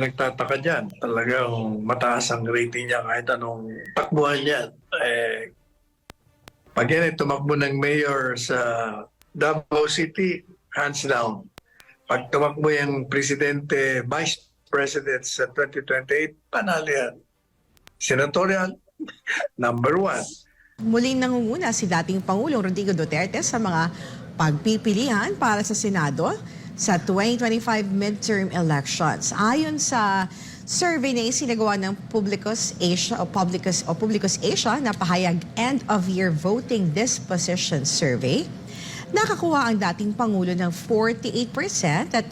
nagtataka dyan. Talagang mataas ang rating niya kahit anong takbuhan niya. Pag yan ay tumakbo ng mayor sa Davao City, hands down. Pag tumakbo yung presidente, vice president sa 2028, panalo yan. Senatorial, number one. Muling nangunguna si dating Pangulong Rodrigo Duterte sa mga pagpipilian para sa Senado sa 2025 midterm elections. Ayon sa survey na isinagawa ng Publicus Asia na pahayag end of year voting disposition survey, nakakuha ang dating Pangulo ng 48% at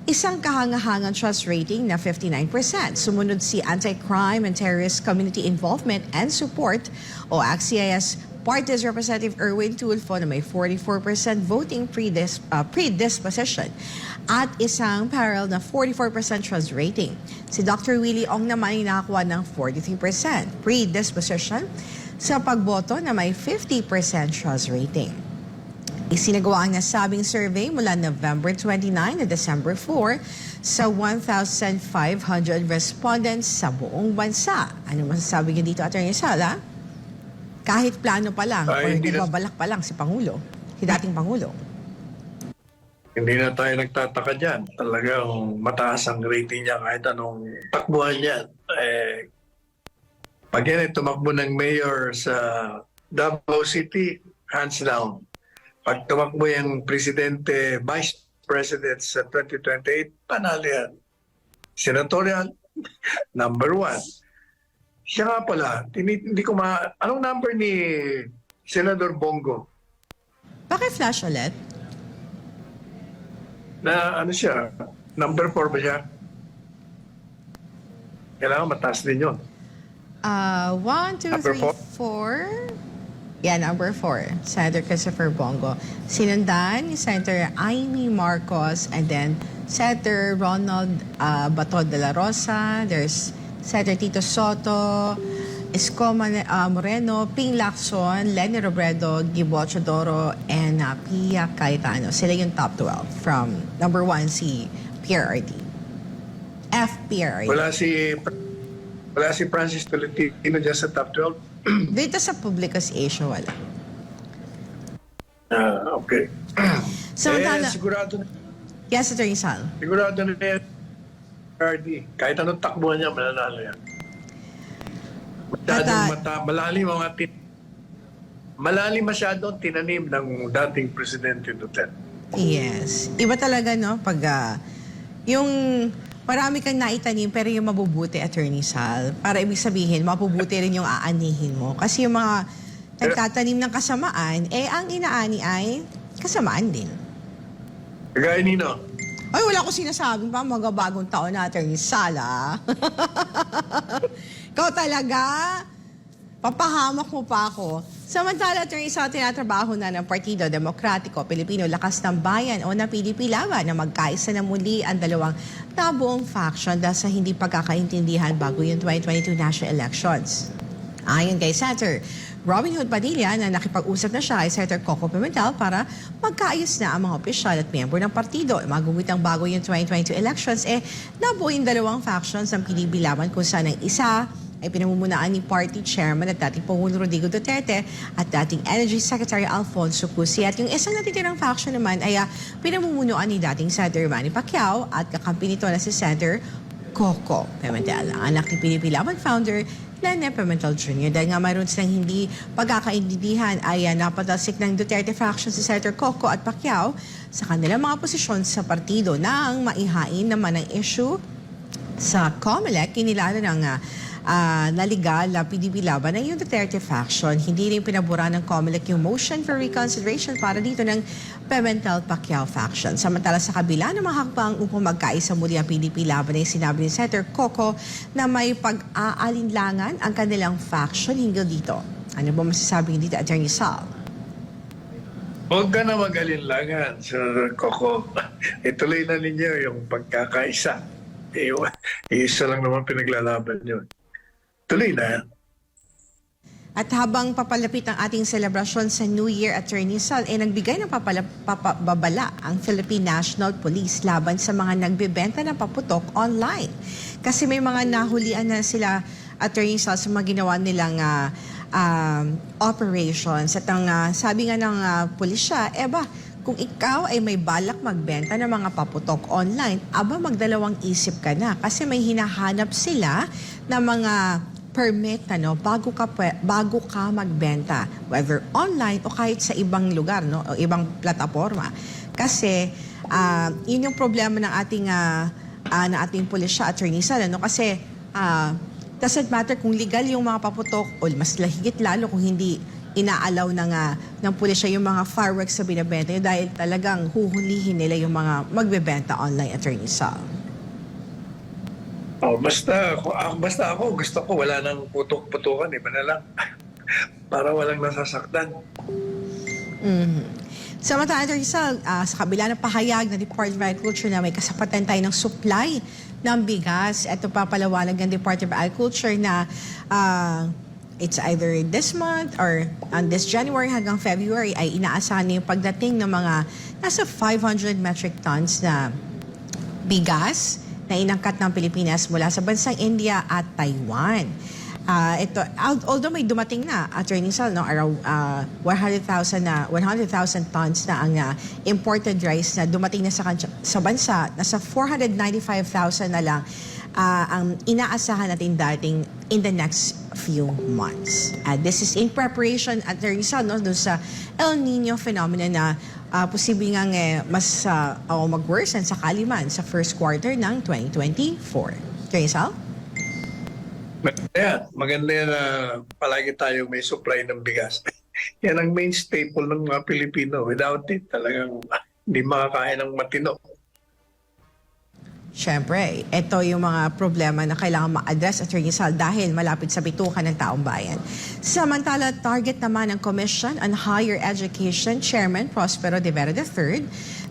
isang kahangahangang trust rating na 59%. Sumunod si Anti-Crime and Terrorist Community Involvement and Support o ACT-CIS Party's Representative Erwin Tulfo na may 44% voting predisposition at isang parallel na 44% trust rating. Si Dr. Willie Ong naman ay nakakuha ng 43% predisposition sa pagboto na may 50% trust rating. Isinagawa ang nasabing survey mula November 29 na December 4 sa 1,500 respondents sa buong bansa. Ano masasabi niyo dito, Atty. Sala? Kahit plano pa lang o nagbabalak pa lang si Pangulo, si dating Pangulo. Hindi na tayo nagtataka dyan. Talagang mataas ang rating niya kahit anong takbuhan niya. Pag yan ay tumakbo ng mayor sa Davao City, hands down. Pag tumakbo yung presidente, vice president sa 2028, panalo yan. Senatorial, number one. Siya nga pala, hindi ko anong number ni Senador Bongo? Paki-flash ulit. Na ano siya, number 4 ba siya? Kailangan mataas din yun. 1, 2, Number 3, 4. Yeah, number 4. Senator Christopher Bongo. Sinundan ni Senator Amy Marcos and then Senator Ronald Bato de la Rosa. There's Senator Tito Soto, Isko Moreno, Ping Lacson, Lenny Robredo, Gibo Chodoro, and Pia Cayetano. Sila yung top 12 from number 1 si PRRD. FPRRD. Wala si Francis Tolentino dyan sa top 12. Dito sa Publicus Asia, wala. Okay. Samantala, Sigurado na. yes, Atty. Sal. Sigurado na yan. RD. Kahit anong takbuhan niya, mananalo yan. Malalim masyadong tinanim ng dating Presidente Duterte. Yes. Iba talaga, no? Pag yung marami kang naitanim pero yung mabubuti, Attorney Sal, para ibig sabihin, mabubuti rin yung aanihin mo. Kasi yung mga nagtatanim ng kasamaan, ang inaani ay kasamaan din. Kagaya nino. Ay, wala ko sinasabing pa magabagong taon na, Attorney Sal, Ikaw talaga, papahamak mo pa ako. Samantala, Attorney Sal, tinatrabaho na ng Partido Demokratiko Pilipino Lakas ng Bayan o na PDP Laban na magkaisa na muli ang dalawang tabuong faction dahil sa hindi pagkakaintindihan bago yung 2022 national elections. Ayon kay Senator Robin Hood Padilla na nakipag-usap na siya ay Senator Coco Pimentel para magkaayos na ang mga opisyal at miyembro ng partido. Magugwit ang bago yung 2022 elections, nabuo yung dalawang factions ng PDP Laban kung saan ang isa ay pinamumulaan ni Party Chairman at dating Pangulo Rodrigo Duterte at dating Energy Secretary Alfonso Cusi. At yung isang natitirang faction naman ay pinamumunuan ni dating Senator Manny Pacquiao at kakampi nito na si Senator Coco Pimentel, ang anak ni PDP Laban founder Lene Pimentel Jr. Dahil nga mayroon silang hindi pagkakaintindihan ay napatalsik ng Duterte faction si Senator Coco at Pacquiao sa kanilang mga posisyon sa partido nang maihain naman ang issue sa COMELEC. Kinilala ng naligal na PDP Laban ay yung Duterte faction. Hindi rin pinabura ng COMELEC yung motion for reconsideration para dito ng Pimentel Pacquiao faction. Samantala sa kabila ng mga hakbang upang magkaisa muli ang PDP Laban ay sinabi ni Senator Coco na may pag-aalinlangan ang kanilang faction hinggil dito. Ano ba masasabi dito, Atty. Sal? Huwag ka na mag-alinlangan, Sir Coco. Ituloy na ninyo yung pagkakaisa. Isa lang naman pinaglalaban yun. Tuloy na. At habang papalapit ang ating selebrasyon sa New Year, Attorney Sal, nagbigay ng babala ang Philippine National Police laban sa mga nagbebenta ng paputok online. Kasi may mga nahulian na sila, Attorney Sal, sa mga ginawa nilang operations. At ang sabi nga ng pulisya, kung ikaw ay may balak magbenta ng mga paputok online, magdalawang isip ka na kasi may hinahanap sila na mga permit bago ka magbenta, whether online o kahit sa ibang lugar, no, o ibang plataforma. Kasi yun yung problema ng ating pulisya, Attorney Sal, kasi doesn't matter kung legal yung mga paputok o mas higit lalo kung hindi inaalaw ng pulisya yung mga fireworks sa binibenta yun dahil talagang huhulihin nila yung mga magbebenta online, Attorney Sal. Basta ako, gusto ko wala nang putok-putukan, iba na lang. Para walang nasasaktan. Samantala, Attorney Sal, sa kabila ng pahayag ng Department of Agriculture na may kasapatan tayo ng supply ng bigas, ito pa palawanag ng Department of Agriculture na it's either this month or on this January hanggang February ay inaasahan na yung pagdating ng mga nasa 500 metric tons na bigas na inangkat ng Pilipinas mula sa bansang India at Taiwan. Although may dumating na, Attorney Sal, no, around 100,000 tons na ang imported rice na dumating na sa bansa, nasa 495,000 na lang ang inaasahan natin dating in the next few months. This is in preparation, Attorney Sal, no, doon sa El Nino phenomenon na posibleng nga mas mag-worsen sa kaliman sa first quarter ng 2024. Attorney Sal? Maganda yan na palagi tayo may supply ng bigas. Yan ang main staple ng mga Pilipino. Without it, talagang hindi makakain ng matino. Siyempre, ito yung mga problema na kailangan ma-address, Attorney Sal, dahil malapit sa bitukan ng taong bayan. Samantala, target naman ng Commission on Higher Education Chairman Prospero de Vera III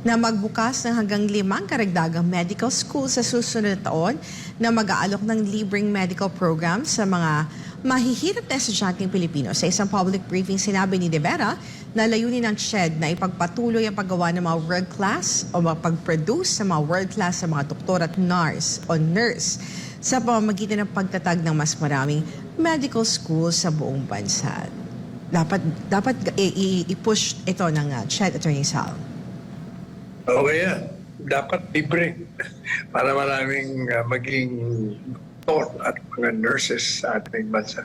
na magbukas ng hanggang 5 karagdagang medical school sa susunod na taon na mag-aalok ng libreng medical program sa mga mahihirap na estudyanteng Pilipino. Sa isang public briefing, sinabi ni de Vera na layunin ng CHED na ipagpatuloy ang paggawa ng mga world-class o mapag-produce ng mga world-class sa mga doktor at nurse sa pamamagitan ng pagtatag ng mas maraming medical schools sa buong bansa. Dapat i-push ito ng CHED, Attorney Sal. Okay yan. Dapat libre para maraming maging doktor at mga nurses sa ating bansa.